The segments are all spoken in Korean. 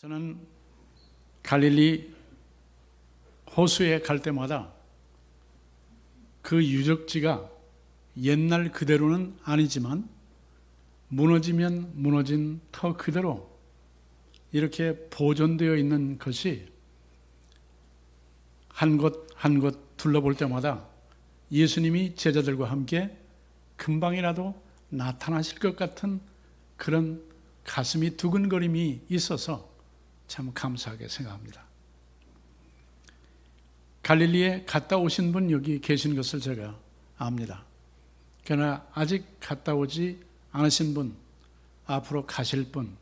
저는 갈릴리 호수에 갈 때마다 그 유적지가 옛날 그대로는 아니지만 무너지면 무너진 터 그대로 이렇게 보존되어 있는 것이 한 곳 한 곳 둘러볼 때마다 예수님이 제자들과 함께 금방이라도 나타나실 것 같은 그런 가슴이 두근거림이 있어서 참 감사하게 생각합니다. 갈릴리에 갔다 오신 분 여기 계신 것을 제가 압니다. 그러나 아직 갔다 오지 않으신 분, 앞으로 가실 분,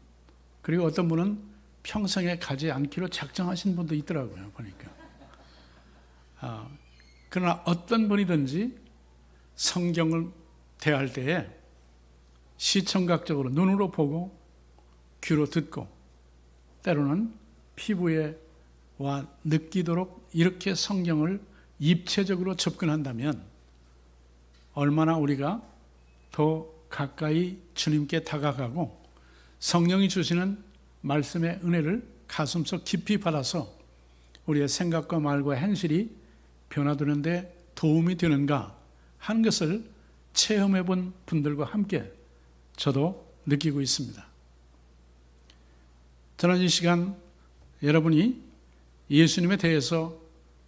그리고 어떤 분은 평생에 가지 않기로 작정하신 분도 있더라고요, 보니까. 그러나 어떤 분이든지 성경을 대할 때에 시청각적으로 눈으로 보고 귀로 듣고 때로는 피부에 와 느끼도록 이렇게 성경을 입체적으로 접근한다면 얼마나 우리가 더 가까이 주님께 다가가고 성령이 주시는 말씀의 은혜를 가슴속 깊이 받아서 우리의 생각과 말과 행실이 변화되는데 도움이 되는가 하는 것을 체험해 본 분들과 함께 저도 느끼고 있습니다. 저는 이 시간 여러분이 예수님에 대해서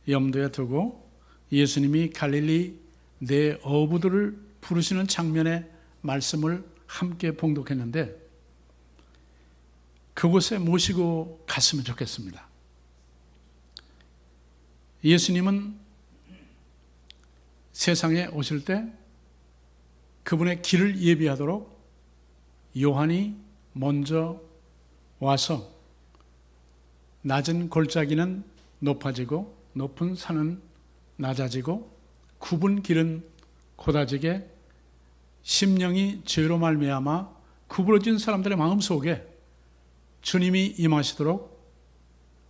염두에 두고 예수님이 갈릴리 네 어부들을 부르시는 장면의 말씀을 함께 봉독했는데 그곳에 모시고 갔으면 좋겠습니다. 예수님은 세상에 오실 때 그분의 길을 예비하도록 요한이 먼저 와서 낮은 골짜기는 높아지고 높은 산은 낮아지고 굽은 길은 곧아지게 심령이 죄로 말미암아 구부러진 사람들의 마음속에 주님이 임하시도록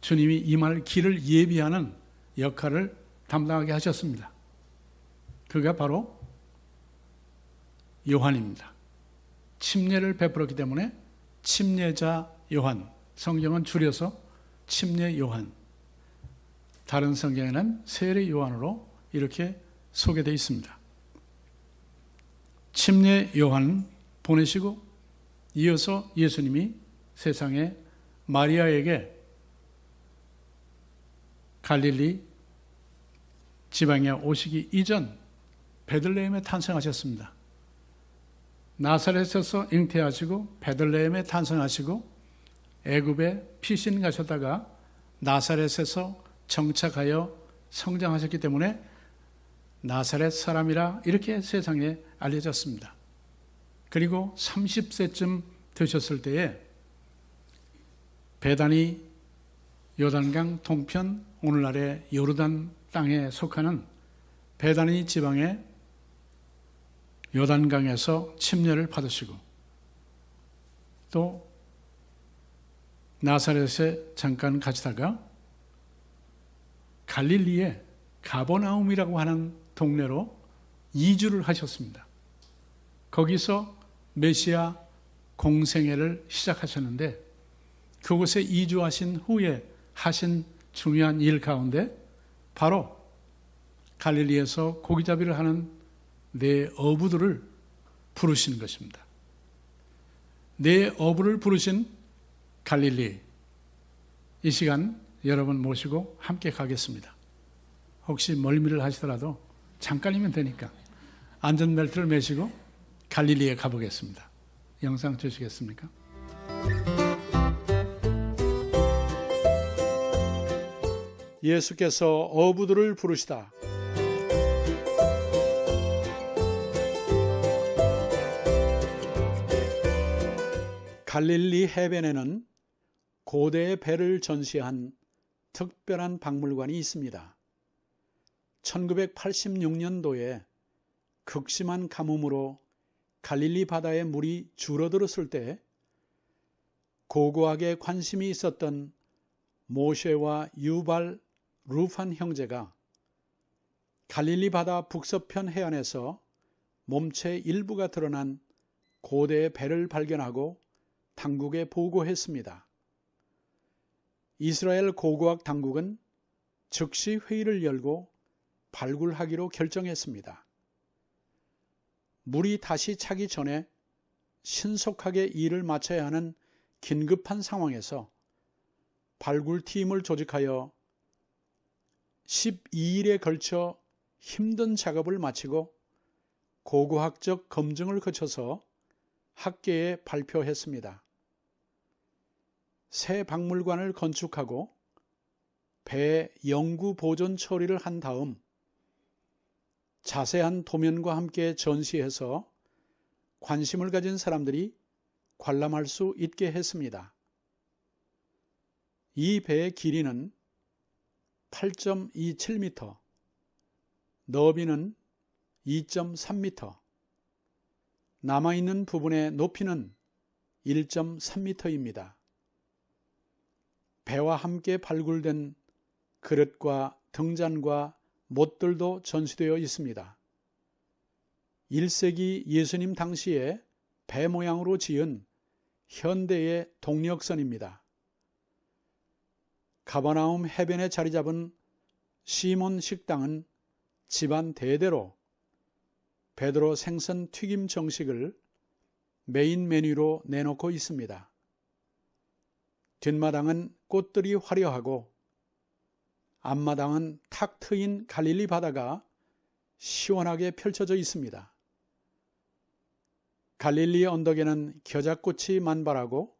주님이 임할 길을 예비하는 역할을 담당하게 하셨습니다. 그가 바로 요한입니다. 침례를 베풀었기 때문에 침례자 요한, 성경은 줄여서 침례 요한, 다른 성경에는 세례 요한으로 이렇게 소개되어 있습니다. 침례 요한 보내시고 이어서 예수님이 세상에 마리아에게 갈릴리 지방에 오시기 이전 베들레헴에 탄생하셨습니다. 나사렛에서 잉태하시고 베들레헴에 탄생하시고 애굽에 피신 가셨다가 나사렛에서 정착하여 성장하셨기 때문에 나사렛 사람이라 이렇게 세상에 알려졌습니다. 그리고 30세쯤 되셨을 때에 베다니 요단강 동편 오늘날의 요르단 땅에 속하는 베다니 지방의 요단강에서 침례를 받으시고 또 나사렛에 잠깐 가시다가 갈릴리의 가버나움이라고 하는 동네로 이주를 하셨습니다. 거기서 메시아 공생애를 시작하셨는데 그곳에 이주하신 후에 하신 중요한 일 가운데 바로 갈릴리에서 고기잡이를 하는 네 어부들을 부르신 것입니다. 네 어부를 부르신 갈릴리, 이 시간 여러분 모시고 함께 가겠습니다. 혹시 멀미를 하시더라도 잠깐이면 되니까 안전벨트를 매시고 갈릴리에 가보겠습니다. 영상 주시겠습니까? 예수께서 어부들을 부르시다. 갈릴리 해변에는 고대의 배를 전시한 특별한 박물관이 있습니다. 1986년도에 극심한 가뭄으로 갈릴리 바다의 물이 줄어들었을 때 고고하게 관심이 있었던 모셰와 유발, 루판 형제가 갈릴리 바다 북서편 해안에서 몸체 일부가 드러난 고대의 배를 발견하고 당국에 보고했습니다. 이스라엘 고고학 당국은 즉시 회의를 열고 발굴하기로 결정했습니다. 물이 다시 차기 전에 신속하게 일을 마쳐야 하는 긴급한 상황에서 발굴팀을 조직하여 12일에 걸쳐 힘든 작업을 마치고 고고학적 검증을 거쳐서 학계에 발표했습니다. 새 박물관을 건축하고 배 영구 보존 처리를 한 다음 자세한 도면과 함께 전시해서 관심을 가진 사람들이 관람할 수 있게 했습니다. 이 배의 길이는 8.27m, 너비는 2.3m, 남아있는 부분의 높이는 1.3m입니다. 배와 함께 발굴된 그릇과 등잔과 못들도 전시되어 있습니다. 1세기 예수님 당시에 배 모양으로 지은 현대의 동력선입니다. 가버나움 해변에 자리 잡은 시몬 식당은 집안 대대로 베드로 생선 튀김 정식을 메인 메뉴로 내놓고 있습니다. 뒷마당은 꽃들이 화려하고 앞마당은 탁 트인 갈릴리 바다가 시원하게 펼쳐져 있습니다. 갈릴리 언덕에는 겨자꽃이 만발하고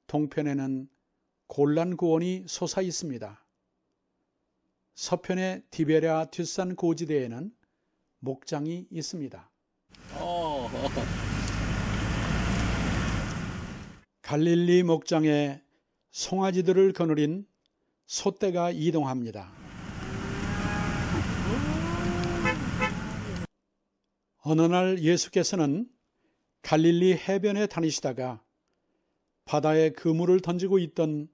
동편에는 골란구원이 솟아 있습니다. 서편의 디베랴 뒷산 고지대에는 목장이 있습니다. 갈릴리 목장에 송아지들을 거느린 소떼가 이동합니다. 어느 날 예수께서는 갈릴리 해변에 다니시다가 바다에 그물을 던지고 있던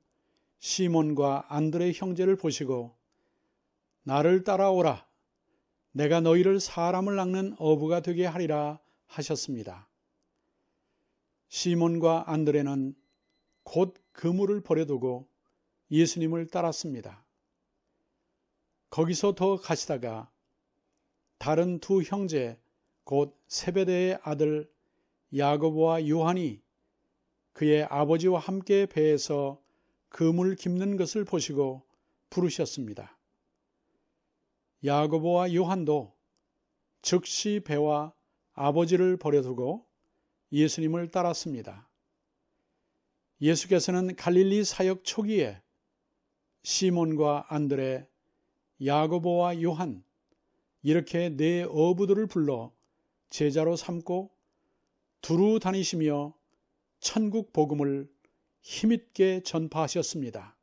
시몬과 안드레 형제를 보시고 나를 따라오라, 내가 너희를 사람을 낚는 어부가 되게 하리라 하셨습니다. 시몬과 안드레는 곧 그물을 버려두고 예수님을 따랐습니다. 거기서 더 가시다가 다른 두 형제 곧 세베대의 아들 야고보와 요한이 그의 아버지와 함께 배에서 그물 깁는 것을 보시고 부르셨습니다. 야고보와 요한도 즉시 배와 아버지를 버려두고 예수님을 따랐습니다. 예수께서는 갈릴리 사역 초기에 시몬과 안드레, 야고보와 요한 이렇게 네 어부들을 불러 제자로 삼고 두루 다니시며 천국 복음을 힘있게 전파하셨습니다.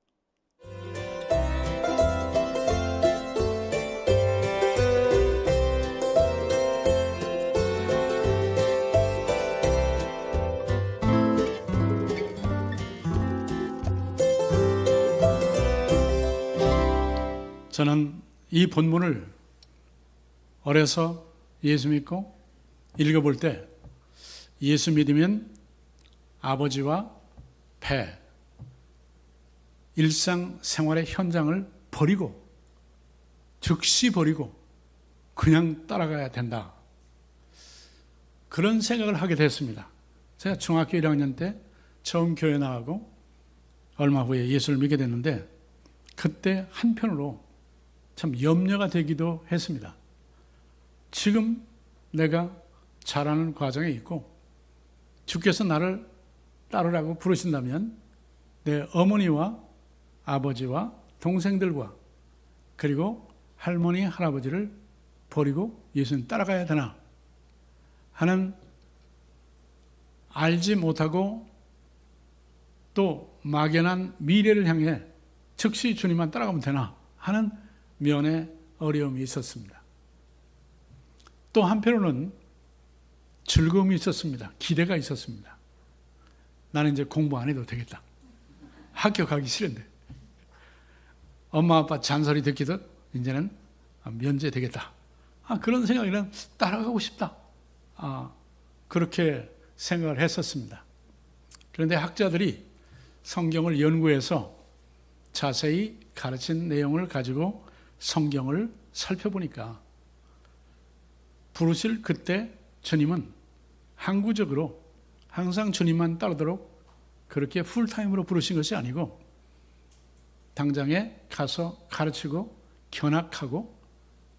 저는 이 본문을 어려서 예수 믿고 읽어볼 때 예수 믿으면 아버지와 배, 일상생활의 현장을 버리고 즉시 버리고 그냥 따라가야 된다. 그런 생각을 하게 됐습니다. 제가 중학교 1학년 때 처음 교회 나가고 얼마 후에 예수를 믿게 됐는데 그때 한편으로 참 염려가 되기도 했습니다. 지금 내가 자라는 과정에 있고 주께서 나를 따르라고 부르신다면 내 어머니와 아버지와 동생들과 그리고 할머니, 할아버지를 버리고 예수님 따라가야 되나 하는 알지 못하고 또 막연한 미래를 향해 즉시 주님만 따라가면 되나 하는 면에 어려움이 있었습니다. 또 한편으로는 즐거움이 있었습니다. 기대가 있었습니다. 나는 이제 공부 안 해도 되겠다. 학교 가기 싫은데. 엄마 아빠 잔소리 듣기도 이제는 면제되겠다. 그런 생각이란 따라가고 싶다. 그렇게 생각을 했었습니다. 그런데 학자들이 성경을 연구해서 자세히 가르친 내용을 가지고 성경을 살펴보니까 부르실 그때 주님은 항구적으로 항상 주님만 따르도록 그렇게 풀타임으로 부르신 것이 아니고 당장에 가서 가르치고 견학하고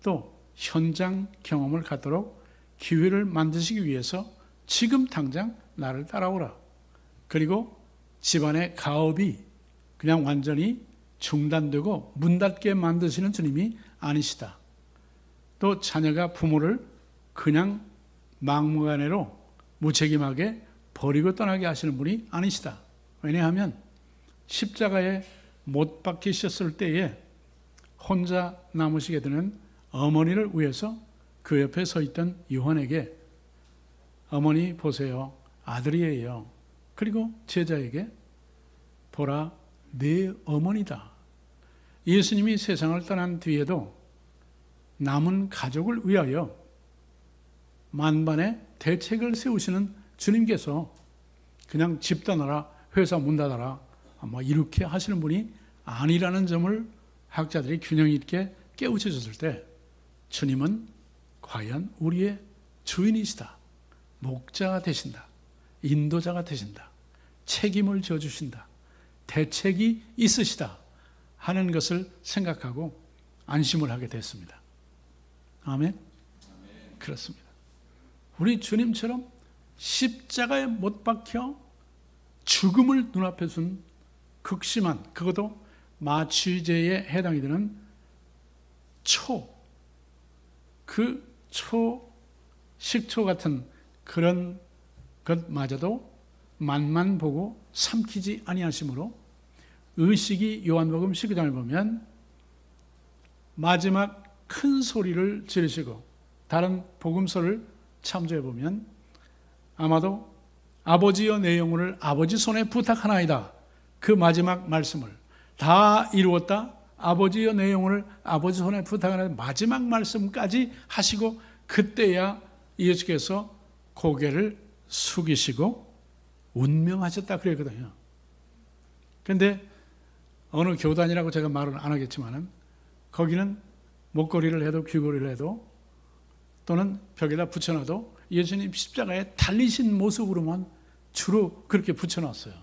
또 현장 경험을 갖도록 기회를 만드시기 위해서 지금 당장 나를 따라오라. 그리고 집안의 가업이 그냥 완전히 중단되고 문 닫게 만드시는 주님이 아니시다. 또 자녀가 부모를 그냥 막무가내로 무책임하게 버리고 떠나게 하시는 분이 아니시다. 왜냐하면 십자가에 못 박히셨을 때에 혼자 남으시게 되는 어머니를 위해서 그 옆에 서 있던 요한에게 어머니 보세요. 아들이에요. 그리고 제자에게 보라 내 어머니다. 예수님이 세상을 떠난 뒤에도 남은 가족을 위하여 만반의 대책을 세우시는 주님께서 그냥 집 떠나라, 회사 문 닫아라 이렇게 하시는 분이 아니라는 점을 학자들이 균형 있게 깨우쳐 줬을 때 주님은 과연 우리의 주인이시다. 목자가 되신다. 인도자가 되신다. 책임을 져주신다. 대책이 있으시다 하는 것을 생각하고 안심을 하게 됐습니다. 아멘? 그렇습니다. 우리 주님처럼 십자가에 못 박혀 죽음을 눈앞에 둔 극심한, 그것도 마취제에 해당이 되는 식초 같은 그런 것마저도 맛만 보고 삼키지 아니하심으로 의식이 요한복음 19장을 보면 마지막 큰 소리를 지르시고 다른 복음서를 참조해 보면 아마도 아버지여 내 영혼을 아버지 손에 부탁하나이다. 그 마지막 말씀을 다 이루었다. 아버지여 내 영혼을 아버지 손에 부탁하나이다. 마지막 말씀까지 하시고 그때야 예수께서 고개를 숙이시고 운명하셨다 그랬거든요. 그런데 어느 교단이라고 제가 말을 안 하겠지만은 거기는 목걸이를 해도 귀걸이를 해도 또는 벽에다 붙여놔도 예수님 십자가에 달리신 모습으로만 주로 그렇게 붙여놨어요.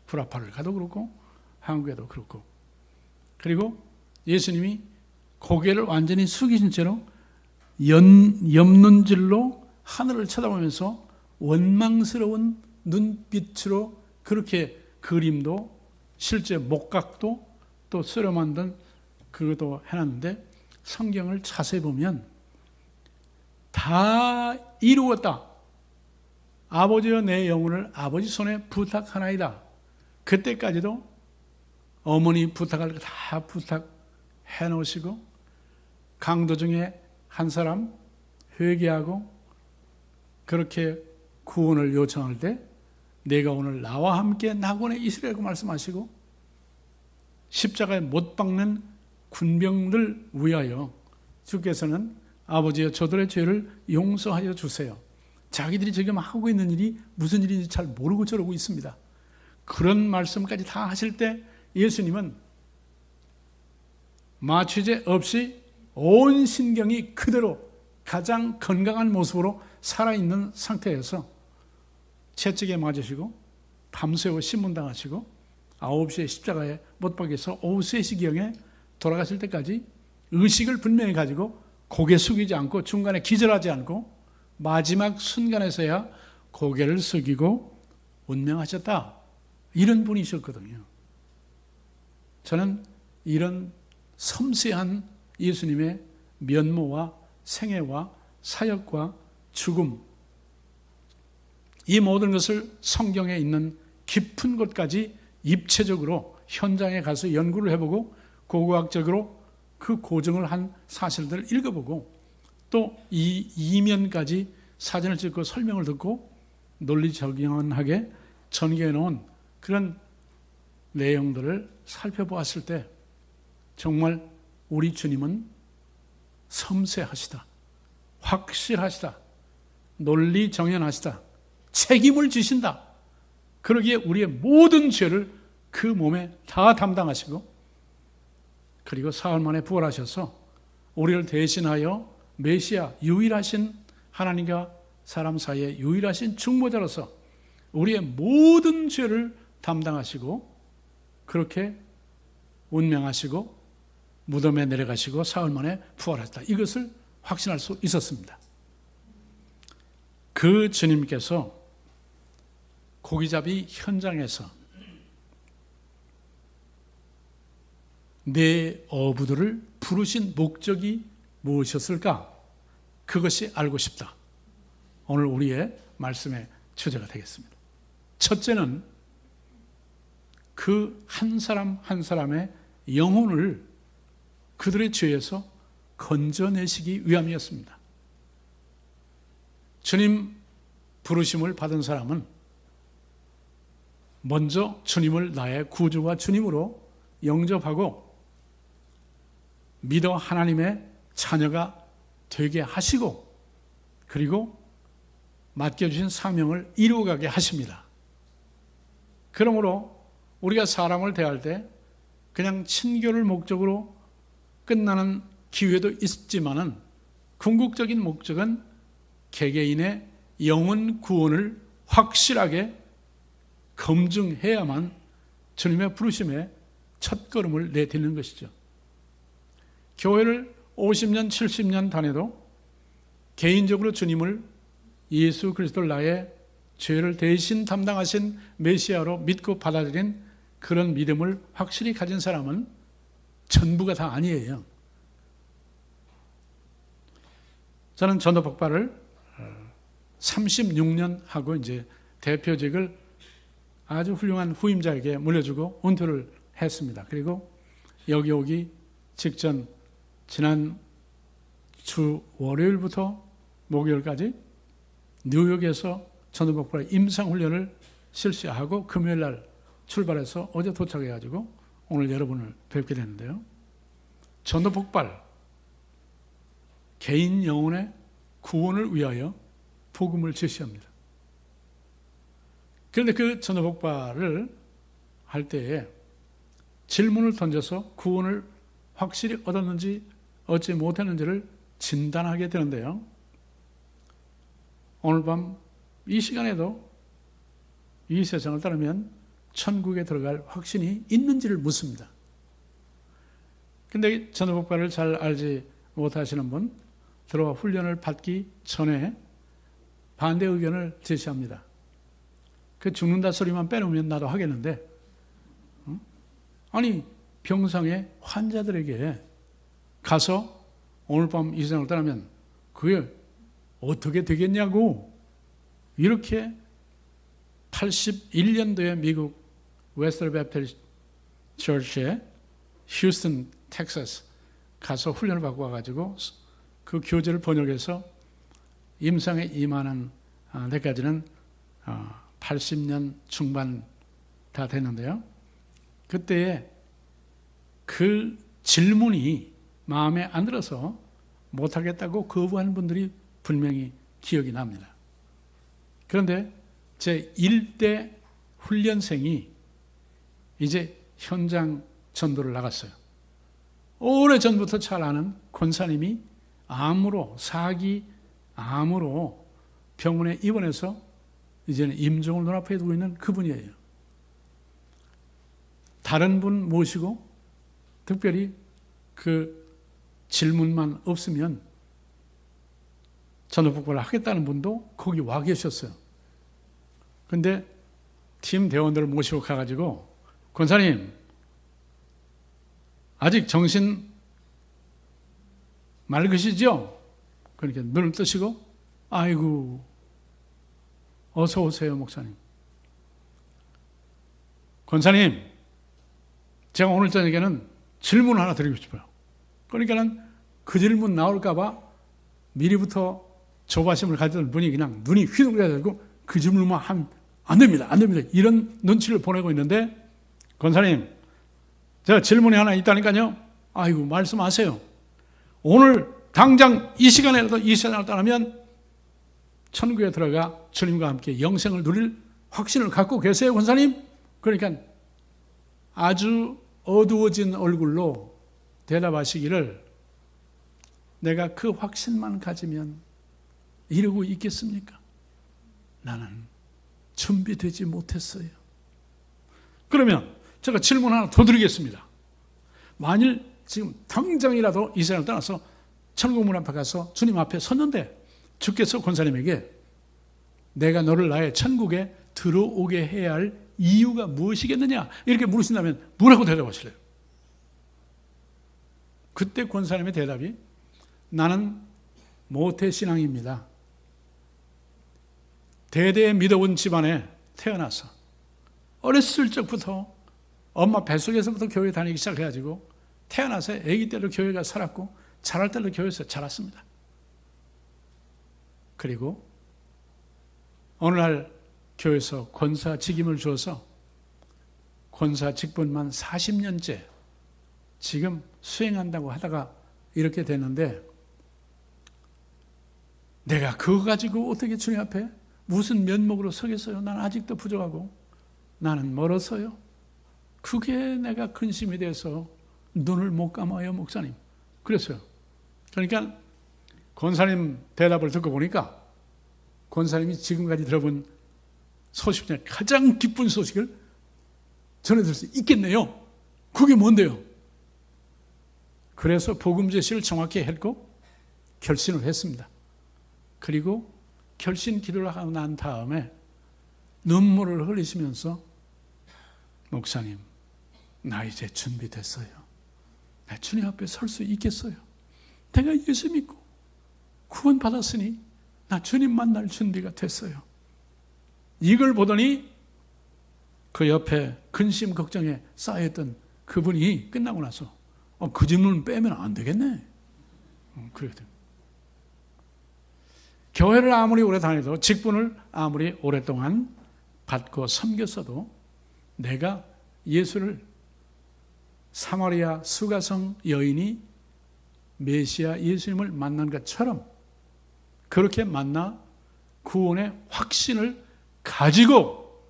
브라파를 가도 그렇고 한국에도 그렇고. 그리고 예수님이 고개를 완전히 숙이신 채로 옆눈질로 하늘을 쳐다보면서 원망스러운 눈빛으로 그렇게 그림도 실제 목각도 또 썰어 만든 그것도 해놨는데 성경을 자세히 보면 다 이루었다. 아버지여 내 영혼을 아버지 손에 부탁하나이다. 그때까지도 어머니 부탁할 거 다 부탁해 놓으시고 강도 중에 한 사람 회개하고 그렇게 구원을 요청할 때 내가 오늘 나와 함께 낙원에 있으라고 말씀하시고 십자가에 못 박는 군병들 위하여 주께서는 아버지여 저들의 죄를 용서하여 주세요. 자기들이 지금 하고 있는 일이 무슨 일인지 잘 모르고 저러고 있습니다. 그런 말씀까지 다 하실 때 예수님은 마취제 없이 온 신경이 그대로 가장 건강한 모습으로 살아있는 상태에서 채찍에 맞으시고 밤새워 신문당하시고 9시에 십자가에 못 박혀서 오후 3시경에 돌아가실 때까지 의식을 분명히 가지고 고개 숙이지 않고 중간에 기절하지 않고 마지막 순간에서야 고개를 숙이고 운명하셨다. 이런 분이셨거든요. 저는 이런 섬세한 예수님의 면모와 생애와 사역과 죽음 이 모든 것을 성경에 있는 깊은 곳까지 입체적으로 현장에 가서 연구를 해보고 고고학적으로 그 고증을 한 사실들을 읽어보고 또 이 이면까지 사진을 찍고 설명을 듣고 논리적연하게 전개해 놓은 그런 내용들을 살펴보았을 때 정말 우리 주님은 섬세하시다. 확실하시다. 논리정연하시다. 책임을 지신다. 그러기에 우리의 모든 죄를 그 몸에 다 담당하시고 그리고 사흘 만에 부활하셔서 우리를 대신하여 메시아, 유일하신 하나님과 사람 사이의 유일하신 중보자로서 우리의 모든 죄를 담당하시고 그렇게 운명하시고 무덤에 내려가시고 사흘 만에 부활하셨다. 이것을 확신할 수 있었습니다. 그 주님께서 고기잡이 현장에서 내 어부들을 부르신 목적이 무엇이었을까? 그것이 알고 싶다. 오늘 우리의 말씀의 주제가 되겠습니다. 첫째는 그 한 사람 한 사람의 영혼을 그들의 죄에서 건져내시기 위함이었습니다. 주님 부르심을 받은 사람은 먼저 주님을 나의 구주와 주님으로 영접하고 믿어 하나님의 자녀가 되게 하시고 그리고 맡겨주신 사명을 이루어가게 하십니다. 그러므로 우리가 사람을 대할 때 그냥 친교를 목적으로 끝나는 기회도 있지만은 궁극적인 목적은 개개인의 영혼 구원을 확실하게 검증해야만 주님의 부르심에 첫걸음을 내딛는 것이죠. 교회를 50년, 70년 다녀도 개인적으로 주님을 예수 그리스도를 나의 죄를 대신 담당하신 메시아로 믿고 받아들인 그런 믿음을 확실히 가진 사람은 전부가 다 아니에요. 저는 전도 복발을 36년 하고 이제 대표직을 아주 훌륭한 후임자에게 물려주고 은퇴를 했습니다. 그리고 여기 오기 직전 지난 주 월요일부터 목요일까지 뉴욕에서 전도 복발 임상훈련을 실시하고 금요일 날 출발해서 어제 도착해가지고 오늘 여러분을 뵙게 되는데요. 전도 복발, 개인 영혼의 구원을 위하여 복음을 제시합니다. 그런데 그 전도 복발을 할 때에 질문을 던져서 구원을 확실히 얻었는지 얻지 못했는지를 진단하게 되는데요. 오늘 밤 이 시간에도 이 세상을 따르면 천국에 들어갈 확신이 있는지를 묻습니다. 그런데 전도 복발을 잘 알지 못하시는 분, 들어와 훈련을 받기 전에 반대 의견을 제시합니다. 그 죽는다 소리만 빼놓으면 나도 하겠는데, 아니 병상의 환자들에게 가서 오늘 밤 이 세상을 떠나면 그게 어떻게 되겠냐고, 이렇게 81년도에 미국 웨스터 베프티스트 처치에 휴스턴, 텍사스 가서 훈련을 받고 와가지고 그 교재를 번역해서 임상에 임하는 데까지는 80년 중반 다 됐는데요. 그때에 그 질문이 마음에 안 들어서 못하겠다고 거부하는 분들이 분명히 기억이 납니다. 그런데 제 1대 훈련생이 이제 현장 전도를 나갔어요. 오래전부터 잘 아는 권사님이 사기 암으로 병원에 입원해서 이제는 임종을 눈앞에 두고 있는 그분이에요. 다른 분 모시고 특별히 그 질문만 없으면 전도 복발을 하겠다는 분도 거기 와 계셨어요. 근데 팀 대원들을 모시고 가가지고, 권사님 아직 정신 맑으시죠? 그러니까 눈을 뜨시고, 아이고 어서 오세요 목사님. 권사님, 제가 오늘 저녁에는 질문 하나 드리고 싶어요. 그러니까는 그 질문 나올까 봐 미리부터 조바심을 가지던 분이 그냥 눈이 휘둥그레가지고 그 질문만 하면 안 됩니다. 이런 눈치를 보내고 있는데, 권사님 제가 질문이 하나 있다니까요. 아이고 말씀하세요. 오늘 당장 이 시간에라도 이 세상을 떠나면 천국에 들어가 주님과 함께 영생을 누릴 확신을 갖고 계세요, 권사님? 그러니까 아주 어두워진 얼굴로 대답하시기를 내가 그 확신만 가지면 이러고 있겠습니까? 나는 준비되지 못했어요. 그러면 제가 질문 하나 더 드리겠습니다. 만일 지금 당장이라도 이 세상을 떠나서 천국문 앞에 가서 주님 앞에 섰는데 주께서 권사님에게 내가 너를 나의 천국에 들어오게 해야 할 이유가 무엇이겠느냐 이렇게 물으신다면 뭐라고 대답하실래요? 그때 권사님의 대답이 나는 모태신앙입니다. 대대 믿어온 집안에 태어나서 어렸을 적부터 엄마 뱃속에서부터 교회 다니기 시작해가지고 태어나서 아기 때로 교회가 살았고 자랄 때로 교회에서 자랐습니다. 그리고 어느 날 교회에서 권사 직임을 주어서 권사 직분만 40년째 지금 수행한다고 하다가 이렇게 됐는데 내가 그거 가지고 어떻게 주님 앞에 무슨 면목으로 서겠어요? 나는 아직도 부족하고 나는 멀었어요. 그게 내가 근심이 돼서 눈을 못 감아요, 목사님. 그랬어요. 그러니까 권사님 대답을 듣고 보니까 권사님이 지금까지 들어본 소식 중에 가장 기쁜 소식을 전해드릴 수 있겠네요. 그게 뭔데요? 그래서 복음 제시를 정확히 했고 결신을 했습니다. 그리고 결신 기도를 하고 난 다음에 눈물을 흘리시면서 목사님, 나 이제 준비됐어요. 나 주님 앞에 설 수 있겠어요. 내가 예수 믿고 구원 받았으니 나 주님 만날 준비가 됐어요. 이걸 보더니 그 옆에 근심 걱정에 쌓였던 그분이 끝나고 나서 그 질문 빼면 안 되겠네. 그래야 돼. 교회를 아무리 오래 다녀도 직분을 아무리 오랫동안 받고 섬겼어도 내가 예수를 사마리아 수가성 여인이 메시아 예수님을 만난 것처럼 그렇게 만나 구원의 확신을 가지고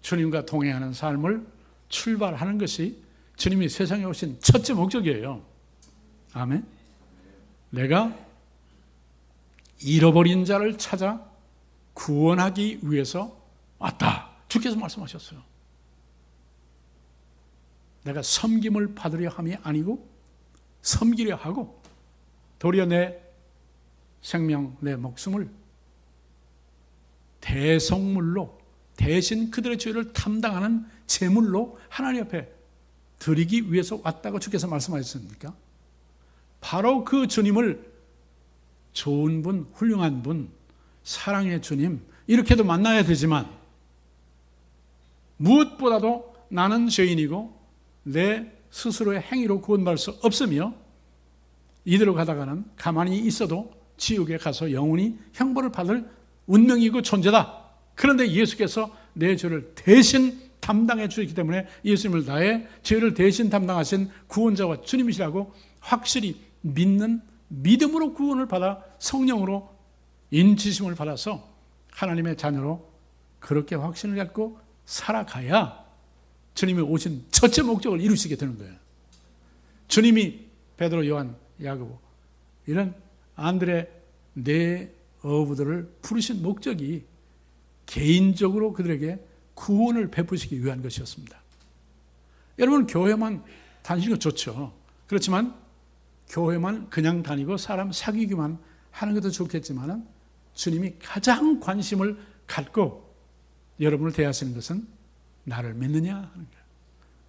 주님과 동행하는 삶을 출발하는 것이 주님이 세상에 오신 첫째 목적이에요. 아멘. 내가 잃어버린 자를 찾아 구원하기 위해서 왔다. 주께서 말씀하셨어요. 내가 섬김을 받으려 함이 아니고 섬기려 하고 도리어 내 생명, 내 목숨을 대성물로 대신 그들의 죄를 담당하는 제물로 하나님 앞에 드리기 위해서 왔다고 주께서 말씀하셨습니까? 바로 그 주님을 좋은 분, 훌륭한 분, 사랑의 주님 이렇게도 만나야 되지만 무엇보다도 나는 죄인이고 내 스스로의 행위로 구원받을 수 없으며 이대로 가다가는 가만히 있어도 지옥에 가서 영원히 형벌을 받을 운명이고 존재다. 그런데 예수께서 내 죄를 대신 담당해 주셨기 때문에 예수님을 나의 죄를 대신 담당하신 구원자와 주님이시라고 확실히 믿는 믿음으로 구원을 받아 성령으로 인치심을 받아서 하나님의 자녀로 그렇게 확신을 갖고 살아가야 주님이 오신 첫째 목적을 이루시게 되는 거예요. 주님이 베드로, 요한, 야고보 이런 안드레 네 어부들을 부르신 목적이 개인적으로 그들에게 구원을 베푸시기 위한 것이었습니다. 여러분 교회만 다니는 거 좋죠. 그렇지만 교회만 그냥 다니고 사람 사귀기만 하는 것도 좋겠지만 주님이 가장 관심을 갖고 여러분을 대하시는 것은 나를 믿느냐 하는 거예요.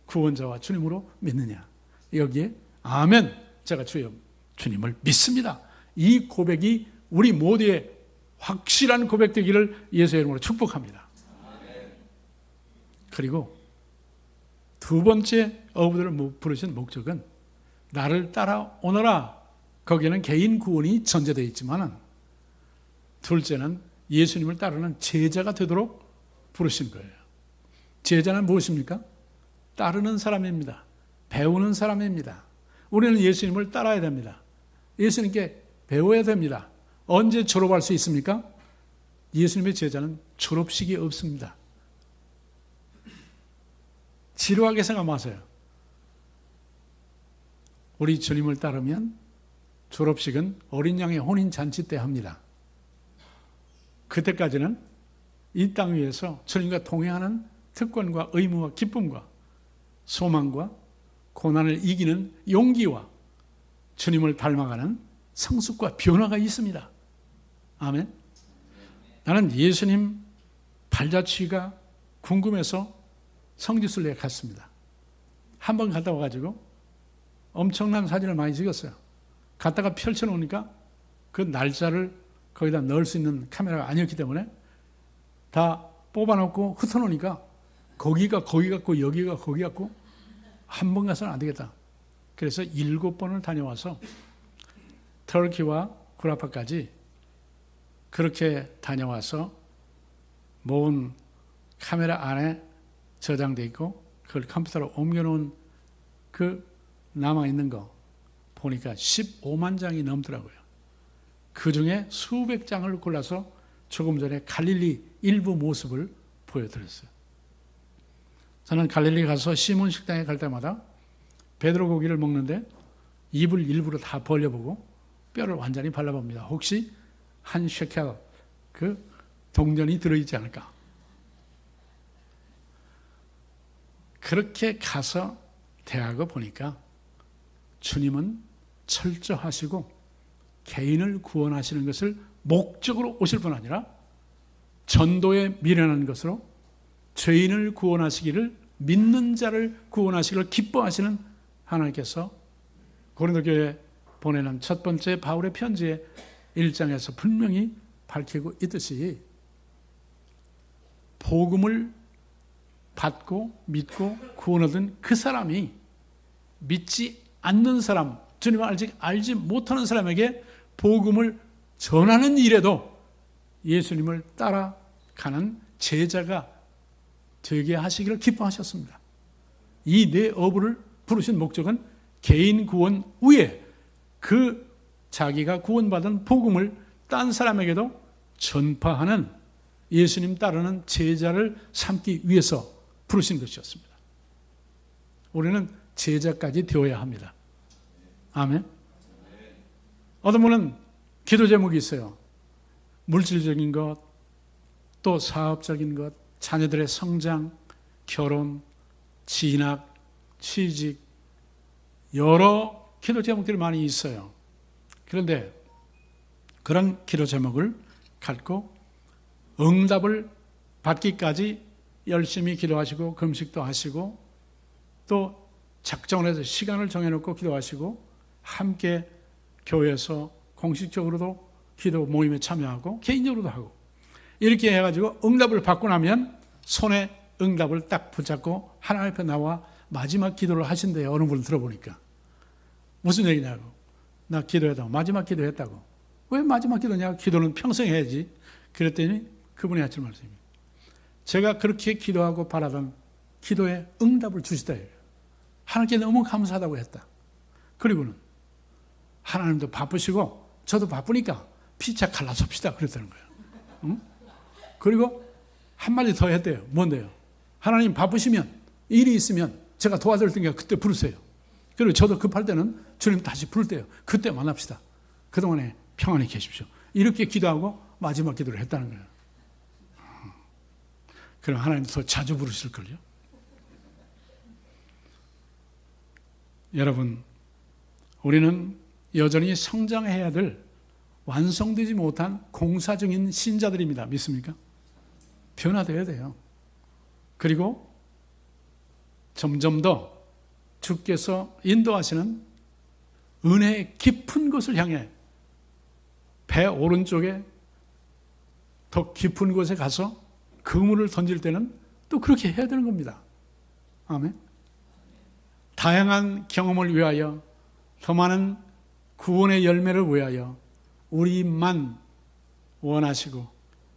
구원자와 주님으로 믿느냐. 여기에 아멘 제가 주여 주님을 믿습니다. 이 고백이 우리 모두의 확실한 고백 되기를 예수의 이름으로 축복합니다. 그리고 두 번째 어부들을 부르신 목적은 나를 따라오너라. 거기에는 개인 구원이 전제되어 있지만 둘째는 예수님을 따르는 제자가 되도록 부르신 거예요. 제자는 무엇입니까? 따르는 사람입니다. 배우는 사람입니다. 우리는 예수님을 따라야 됩니다. 예수님께 배워야 됩니다. 언제 졸업할 수 있습니까? 예수님의 제자는 졸업식이 없습니다. 지루하게 생각 마세요. 우리 주님을 따르면 졸업식은 어린 양의 혼인잔치 때 합니다. 그때까지는 이 땅 위에서 주님과 동행하는 특권과 의무와 기쁨과 소망과 고난을 이기는 용기와 주님을 닮아가는 성숙과 변화가 있습니다. 아멘. 나는 예수님 발자취가 궁금해서 성지순례에 갔습니다. 한 번 갔다 와가지고 엄청난 사진을 많이 찍었어요. 갔다가 펼쳐놓으니까 그 날짜를 거기다 넣을 수 있는 카메라가 아니었기 때문에 다 뽑아놓고 흩어놓으니까 거기가 거기 같고 여기가 거기 같고 한 번 가서는 안 되겠다. 그래서 7번을 다녀와서 터키와 구라파까지 그렇게 다녀와서 모은 카메라 안에 저장돼 있고 그걸 컴퓨터로 옮겨놓은 그 남아있는 거 보니까 15만 장이 넘더라고요. 그 중에 수백 장을 골라서 조금 전에 갈릴리 일부 모습을 보여드렸어요. 저는 갈릴리 가서 시몬 식당에 갈 때마다 베드로 고기를 먹는데 입을 일부러 다 벌려보고 뼈를 완전히 발라봅니다. 혹시 한 셰켈 그 동전이 들어있지 않을까. 그렇게 가서 대하고 보니까 주님은 철저하시고 개인을 구원하시는 것을 목적으로 오실 뿐 아니라 전도에 미련한 것으로 죄인을 구원하시기를 믿는 자를 구원하시기를 기뻐하시는 하나님께서 고린도교회에 보내는 첫 번째 바울의 편지의 1장에서 분명히 밝히고 있듯이 복음을 받고 믿고 구원 얻은 그 사람이 믿지 않는 사람, 주님을 아직 알지 못하는 사람에게 복음을 전하는 일에도 예수님을 따라가는 제자가 되게 하시기를 기뻐하셨습니다. 이 네 어부를 부르신 목적은 개인 구원 후에 그 자기가 구원받은 복음을 딴 사람에게도 전파하는 예수님 따르는 제자를 삼기 위해서 부르신 것이었습니다. 우리는 제자까지 되어야 합니다. 아멘. 어떤 분은 기도 제목이 있어요. 물질적인 것, 또 사업적인 것, 자녀들의 성장, 결혼, 진학, 취직, 여러 기도 제목들이 많이 있어요. 그런데 그런 기도 제목을 갖고 응답을 받기까지 열심히 기도하시고 금식도 하시고 또 작정을 해서 시간을 정해놓고 기도하시고 함께 교회에서 공식적으로도 기도 모임에 참여하고 개인적으로도 하고 이렇게 해가지고 응답을 받고 나면 손에 응답을 딱 붙잡고 하나님 앞에 나와 마지막 기도를 하신대요. 어느 분을 들어보니까. 무슨 얘기냐고. 나 기도했다고. 마지막 기도했다고. 왜 마지막 기도냐? 기도는 평생 해야지. 그랬더니 그분이 하실 말씀입니다. 제가 그렇게 기도하고 바라던 기도에 응답을 주시다. 하나님께 너무 감사하다고 했다. 그리고는 하나님도 바쁘시고 저도 바쁘니까 피차 갈라섭시다. 그랬다는 거예요. 응? 그리고 한마디 더 했대요. 뭔데요? 하나님 바쁘시면 일이 있으면 제가 도와드릴 테니까 그때 부르세요. 그리고 저도 급할 때는 주님 다시 부를 때요. 그때 만납시다. 그동안에 평안히 계십시오. 이렇게 기도하고 마지막 기도를 했다는 거예요. 그럼 하나님 더 자주 부르실걸요? 여러분, 우리는 여전히 성장해야 될 완성되지 못한 공사 중인 신자들입니다. 믿습니까? 변화되어야 돼요. 그리고 점점 더 주께서 인도하시는 은혜의 깊은 곳을 향해 배 오른쪽에 더 깊은 곳에 가서 그물을 던질 때는 또 그렇게 해야 되는 겁니다. 아멘. 다양한 경험을 위하여 더 많은 구원의 열매를 위하여 우리만 원하시고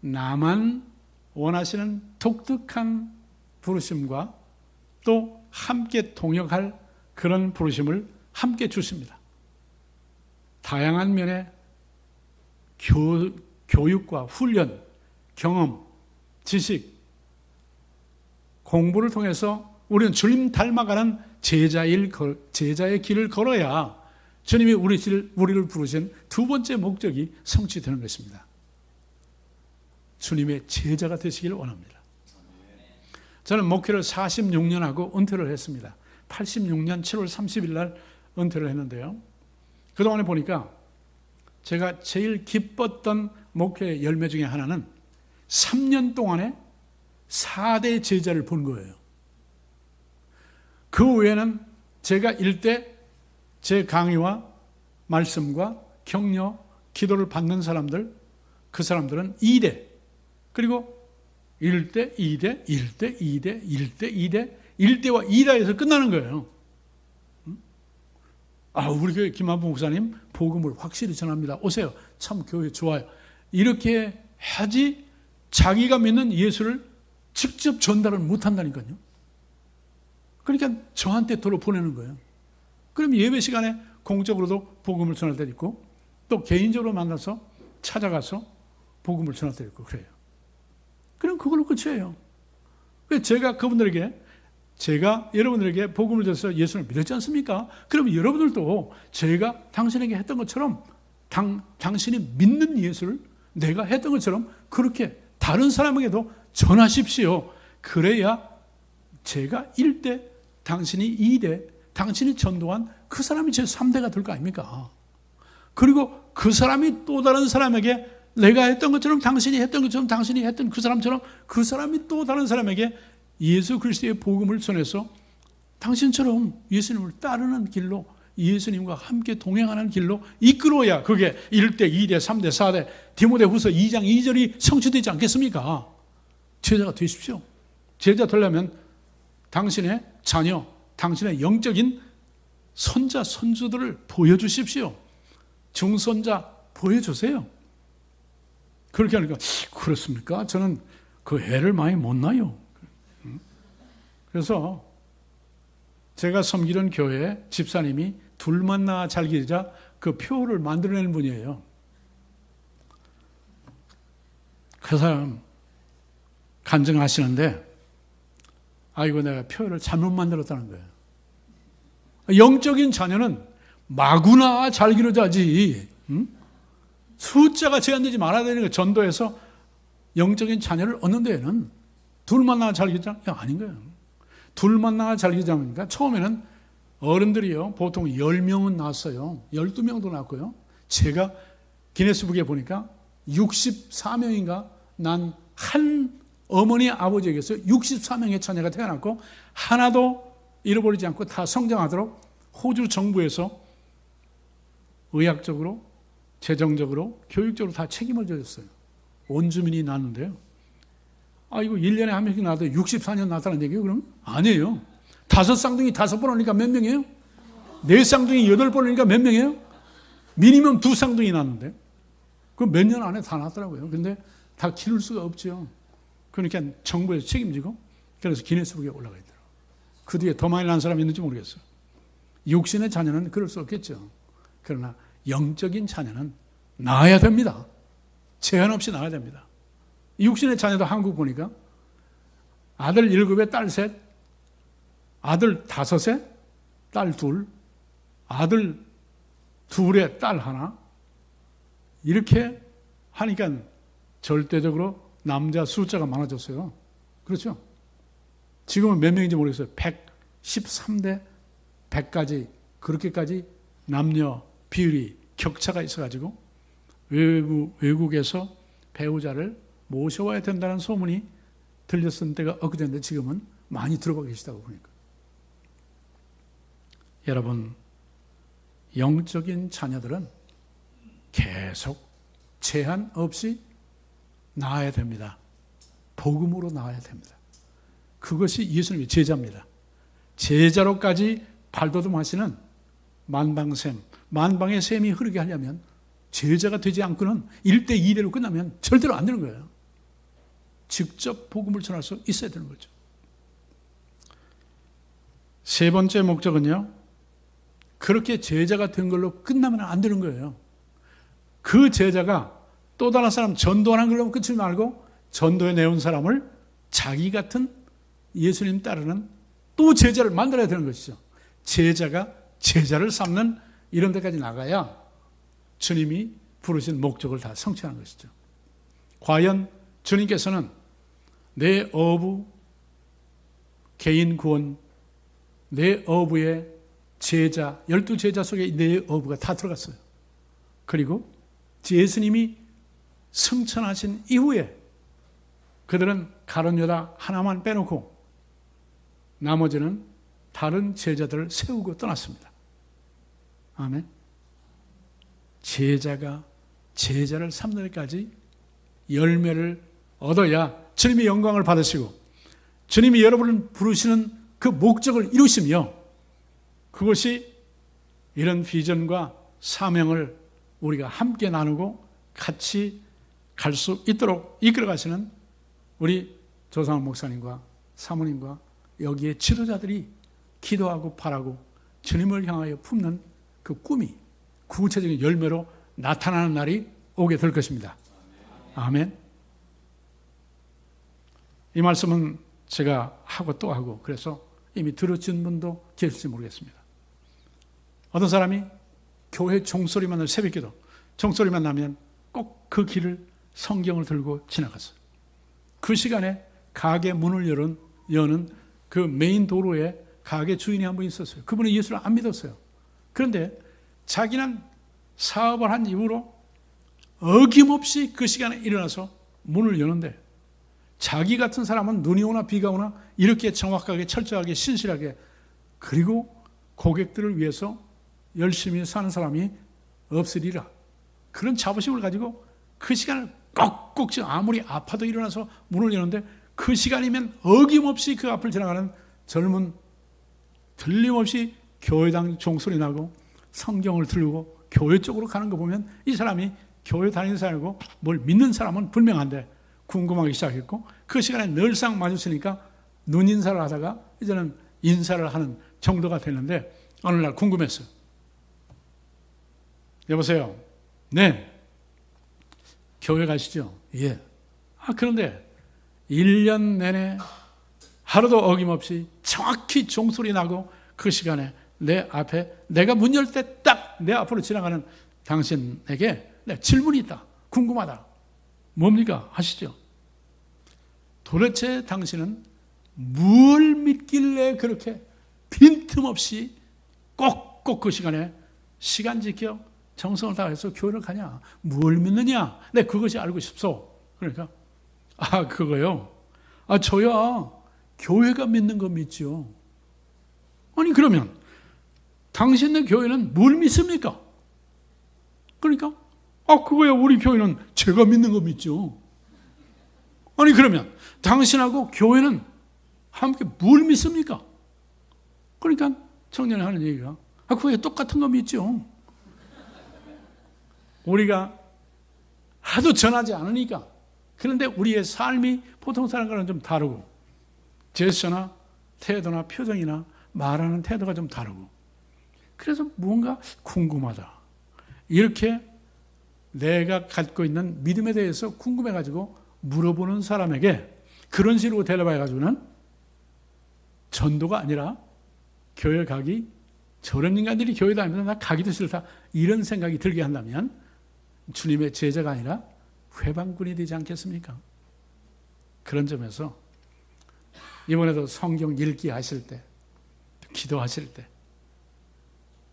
나만 원하시는 독특한 부르심과 또 함께 동역할 그런 부르심을 함께 주십니다. 다양한 면의 교육과 훈련, 경험, 지식, 공부를 통해서 우리는 주님 닮아가는 제자의 길을 걸어야 주님이 우리를 부르신 두 번째 목적이 성취되는 것입니다. 주님의 제자가 되시길 원합니다. 저는 목회를 46년 하고 은퇴를 했습니다. 86년 7월 30일 날 은퇴를 했는데요. 그동안에 보니까 제가 제일 기뻤던 목회의 열매 중에 하나는 3년 동안에 4대 제자를 본 거예요. 그 외에는 제가 일대 제 강의와 말씀과 격려, 기도를 받는 사람들, 그 사람들은 2대, 그리고 1대, 2대, 1대, 2대, 1대, 2대, 1대와 2대에서 끝나는 거예요. 우리 교회 김한봉 목사님 복음을 확실히 전합니다. 오세요. 참 교회 좋아요. 이렇게 하지 자기가 믿는 예수를 직접 전달을 못한다니까요. 그러니까 저한테 도로 보내는 거예요. 그럼 예배 시간에 공적으로도 복음을 전할 때도 있고 또 개인적으로 만나서 찾아가서 복음을 전할 때도 있고 그래요. 그럼 그걸로 끝이에요. 제가 제가 여러분들에게 복음을 전해서 예수를 믿었지 않습니까? 그럼 여러분들도 제가 당신에게 했던 것처럼 당신이 믿는 예수를 내가 했던 것처럼 그렇게 다른 사람에게도 전하십시오. 그래야 제가 1대, 당신이 2대, 당신이 전도한 그 사람이 제 3대가 될 거 아닙니까? 그리고 그 사람이 또 다른 사람에게 내가 했던 것처럼 당신이 했던 것처럼 당신이 했던 그 사람처럼 그 사람이 또 다른 사람에게 예수 그리스도의 복음을 전해서 당신처럼 예수님을 따르는 길로 예수님과 함께 동행하는 길로 이끌어야 그게 1대, 2대, 3대, 4대 디모데후서 2장 2절이 성취되지 않겠습니까? 제자가 되십시오. 제자 되려면 당신의 자녀, 당신의 영적인 손자, 손주들을 보여주십시오. 중손자 보여주세요. 그렇게 하니까 그렇습니까? 저는 그 애를 많이 못 낳아요. 그래서 제가 섬기는 교회 집사님이 둘만 낳아 잘 기르자 그 표를 만들어내는 분이에요. 그 사람 간증하시는데 아이고 내가 표를 잘못 만들었다는 거예요. 영적인 자녀는 마구나 잘 기르자지 숫자가 제한되지 말아야 되는 거예요. 전도에서 영적인 자녀를 얻는 데에는 둘만 낳아 잘 기르자? 아닌 거예요. 둘만 낳아 잘 기르자니까 처음에는 어른들이요 보통 10명은 낳았어요. 12명도 낳았고요. 제가 기네스북에 보니까 64명인가 난 한 어머니 아버지에게서 64명의 자녀가 태어났고 하나도 잃어버리지 않고 다 성장하도록 호주 정부에서 의학적으로 재정적으로 교육적으로 다 책임을 져줬어요. 온 주민이 낳는데요. 이거 1년에 한 명씩 낳아도 64년 낳았다는 얘기예요? 그럼? 아니에요. 5쌍둥이 5번 오니까 몇 명이에요? 4쌍둥이 8번 오니까 몇 명이에요? 미니멈 2쌍둥이 낳는데 그 몇 년 안에 다 낳았더라고요. 근데 다 키울 수가 없죠. 그러니까 정부에서 책임지고 그래서 기네스북에 올라가 있더라고요. 그 뒤에 더 많이 낳은 사람이 있는지 모르겠어요. 육신의 자녀는 그럴 수 없겠죠. 그러나 영적인 자녀는 낳아야 됩니다. 제한 없이 낳아야 됩니다. 육신의 자녀도 한국 보니까 아들 7에 딸 3, 아들 5에 딸 2, 아들 2에 딸 1 이렇게 하니까 절대적으로 남자 숫자가 많아졌어요. 그렇죠? 지금은 몇 명인지 모르겠어요. 113대 100까지 그렇게까지 남녀 비율이 격차가 있어가지고 외국에서 배우자를 모셔와야 된다는 소문이 들렸을 때가 엊그제인데 지금은 많이 들어가 계시다고 보니까. 여러분, 영적인 자녀들은 계속 제한 없이 낳아야 됩니다. 복음으로 낳아야 됩니다. 그것이 예수님의 제자입니다. 제자로까지 발돋움하시는 만방샘, 만방의 샘이 흐르게 하려면 제자가 되지 않고는 1대 2대로 끝나면 절대로 안 되는 거예요. 직접 복음을 전할 수 있어야 되는 거죠. 세 번째 목적은요, 그렇게 제자가 된 걸로 끝나면 안 되는 거예요. 그 제자가 또 다른 사람 전도하는 걸로 끝이 말고 전도에 내온 사람을 자기 같은 예수님 따르는 또 제자를 만들어야 되는 것이죠. 제자가 제자를 삼는 이런 데까지 나가야 주님이 부르신 목적을 다 성취하는 것이죠. 과연 주님께서는 내 어부 개인 구원, 내 어부의 제자, 12제자 속에 내 어부가 다 들어갔어요. 그리고 예수님이 승천하신 이후에 그들은 가룟 유다 하나만 빼놓고 나머지는 다른 제자들을 세우고 떠났습니다. 아멘. 제자가 제자를 삼는 데까지 열매를 얻어야 주님이 영광을 받으시고 주님이 여러분을 부르시는 그 목적을 이루시며 그것이 이런 비전과 사명을 우리가 함께 나누고 같이 갈 수 있도록 이끌어 가시는 우리 조상훈 목사님과 사모님과 여기에 지도자들이 기도하고 바라고 주님을 향하여 품는 그 꿈이 구체적인 열매로 나타나는 날이 오게 될 것입니다. 아멘. 이 말씀은 제가 하고 또 하고 그래서 이미 들으신 분도 계실지 모르겠습니다. 어떤 사람이 교회 종소리만 나면 새벽기도 종소리만 나면 꼭 그 길을 성경을 들고 지나갔어요. 그 시간에 가게 문을 여는 그 메인 도로에 가게 주인이 한 분 있었어요. 그분은 예수를 안 믿었어요. 그런데 자기는 사업을 한 이후로 어김없이 그 시간에 일어나서 문을 여는데 자기 같은 사람은 눈이 오나 비가 오나 이렇게 정확하게 철저하게 신실하게 그리고 고객들을 위해서 열심히 사는 사람이 없으리라. 그런 자부심을 가지고 그 시간을 꼭꼭 아무리 아파도 일어나서 문을 여는데 그 시간이면 어김없이 그 앞을 지나가는 젊은 틀림없이 교회당 종소리 나고 성경을 들고 교회 쪽으로 가는 거 보면 이 사람이 교회 다니는 사람이고 뭘 믿는 사람은 분명한데 궁금하기 시작했고 그 시간에 늘상 마주치니까 눈 인사를 하다가 이제는 인사를 하는 정도가 됐는데 어느 날 궁금했어요. 여보세요? 네. 교회 가시죠? 예. 그런데 1년 내내 하루도 어김없이 정확히 종소리 나고 그 시간에 내 앞에 내가 문 열 때 딱 내 앞으로 지나가는 당신에게 질문이 있다. 궁금하다. 뭡니까? 하시죠. 도대체 당신은 뭘 믿길래 그렇게 빈틈없이 꼭꼭 그 시간에 시간 지켜 정성을 다해서 교회를 가냐? 뭘 믿느냐? 그것이 알고 싶소. 그러니까 그거요? 저야 교회가 믿는 거 믿죠. 아니 그러면 당신네 교회는 뭘 믿습니까? 그러니까 그거야 우리 교회는 제가 믿는 거 믿죠. 아니 그러면 당신하고 교회는 함께 뭘 믿습니까? 그러니까 청년이 하는 얘기가 그게 똑같은 거 믿죠. 우리가 하도 전하지 않으니까. 그런데 우리의 삶이 보통 사람과는 좀 다르고 제스처나 태도나 표정이나 말하는 태도가 좀 다르고 그래서 뭔가 궁금하다. 이렇게 내가 갖고 있는 믿음에 대해서 궁금해가지고 물어보는 사람에게 그런 식으로 대답해가지고는 전도가 아니라 교회 가기, 저런 인간들이 교회 다니면서 나 가기도 싫다 이런 생각이 들게 한다면 주님의 제자가 아니라 회방꾼이 되지 않겠습니까? 그런 점에서 이번에도 성경 읽기 하실 때, 기도하실 때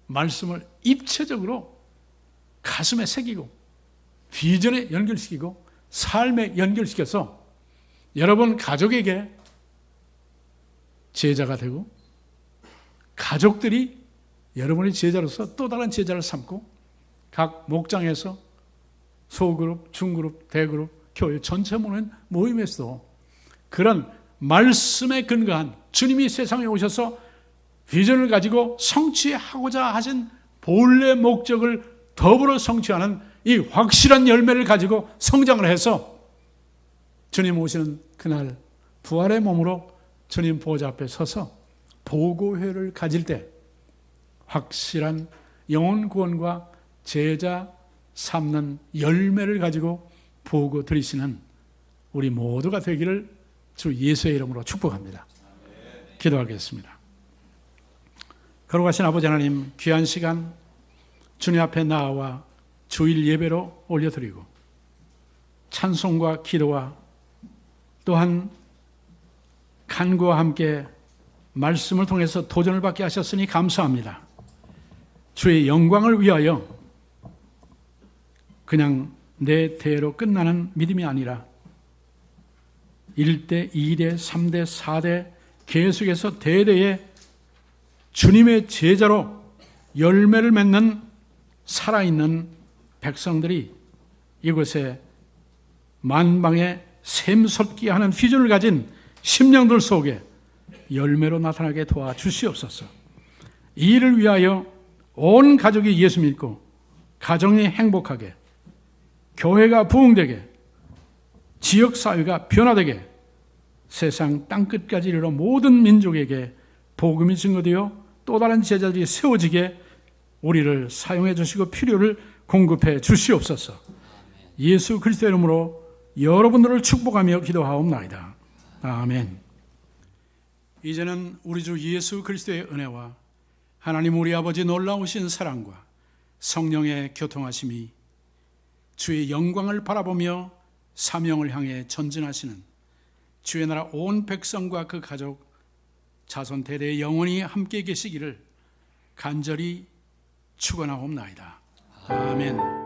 말씀을 입체적으로 가슴에 새기고 비전에 연결시키고 삶에 연결시켜서 여러분 가족에게 제자가 되고 가족들이 여러분의 제자로서 또 다른 제자를 삼고 각 목장에서 소그룹, 중그룹, 대그룹, 교회 전체 모임에서 그런 말씀에 근거한 주님이 세상에 오셔서 비전을 가지고 성취하고자 하신 본래 목적을 더불어 성취하는 이 확실한 열매를 가지고 성장을 해서 주님 오시는 그날 부활의 몸으로 주님 보좌 앞에 서서 보고회를 가질 때 확실한 영혼 구원과 제자 삼는 열매를 가지고 보고 드리시는 우리 모두가 되기를 주 예수의 이름으로 축복합니다. 기도하겠습니다. 거룩하신 아버지 하나님, 귀한 시간 주님 앞에 나와 주일 예배로 올려드리고 찬송과 기도와 또한 간구와 함께 말씀을 통해서 도전을 받게 하셨으니 감사합니다. 주의 영광을 위하여 그냥 내 대로 끝나는 믿음이 아니라 1대, 2대, 3대, 4대 계속해서 대대에 주님의 제자로 열매를 맺는 살아있는 백성들이 이곳에 만방에 샘솟게 하는 비전을 가진 심령들 속에 열매로 나타나게 도와주시옵소서. 이 일을 위하여 온 가족이 예수 믿고 가정이 행복하게, 교회가 부흥되게, 지역사회가 변화되게, 세상 땅끝까지 이르러 모든 민족에게 복음이 증거되어 또 다른 제자들이 세워지게 우리를 사용해 주시고 필요를 공급해 주시옵소서. 예수 그리스도의 이름으로 여러분들을 축복하며 기도하옵나이다. 아멘. 이제는 우리 주 예수 그리스도의 은혜와 하나님 우리 아버지 놀라우신 사랑과 성령의 교통하심이 주의 영광을 바라보며 사명을 향해 전진하시는 주의 나라 온 백성과 그 가족 자손 대대에 영원히 함께 계시기를 간절히 축원하옵나이다. 아멘.